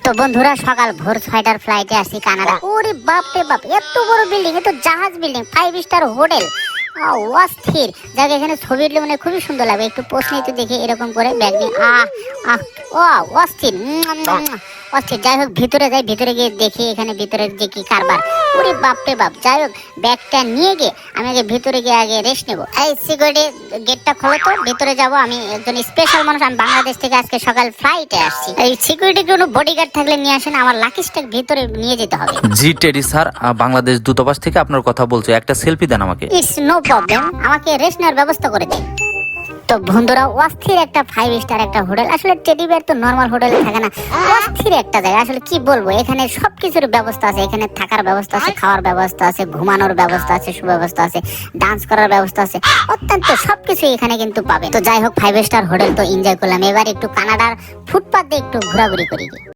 তো বন্ধুরা সকাল ভোর 6টার ফ্লাইটে আসি কানাডা। ওরে বাপ রে বাপ, এত বড় বিল্ডিং, এ তো জাহাজ বিল্ডিং, 5 স্টার হোটেল। অস্থির জায়গা, এখানে ছবি উঠলে মানে খুবই সুন্দর লাগবে। একটু পোস্ট নিতে দেখি এরকম করে ব্যাগ দিয়ে ও অস্থির অস্থির। যাই হোক ভিতরে যাই, ভিতরে গিয়ে দেখি এখানে ভিতরে যে কি কারবার। ওরে বাপ রে বাপ। যাই হোক ব্যাগটা নিয়ে গিয়ে আমি আগে ভিতরে গিয়ে আগে রেস্ট নেবো। এই সিকিউরিটি গেটটা খোলো তো, ভিতরে যাবো। আমি একজন স্পেশাল মানুষ, আমি বাংলাদেশ থেকে আজকে সকাল ফ্লাইটে আসছি। এই সিকিউরিটি কোনো বডিগার্ড থাকলে নিয়ে আসেন, আমার লাকিজটা ভিতরে নিয়ে যেতে হবে। জি টেডি স্যার, বাংলাদেশ দূতাবাস থেকে আপনার কথা বলছো, একটা সেলফি দেন আমাকে। ইটস নো প্রবলেম, আমাকে রেস্ট নেওয়ার ব্যবস্থা করে দিন। তো বন্ধুরা অস্থির একটা 5 স্টার একটা হোটেল। আসলে টেডি বিয়ার তো নর্মাল হোটেলে থাকে না, অস্থির একটা জায়গা। আসলে কি বলবো, এখানে সবকিছুর ব্যবস্থা আছে। এখানে থাকার ব্যবস্থা আছে, খাওয়ার ব্যবস্থা আছে, ঘুমানোর ব্যবস্থা আছে, সুব্যবস্থা আছে, ডান্স করার ব্যবস্থা আছে, অত্যন্ত সবকিছু এখানে কিন্তু পাবে। তো যাই হোক 5 স্টার হোটেল তো এনজয় করলাম। এবার একটু কানাডার ফুটপাথে একটু ঘোরাঘুরি করি।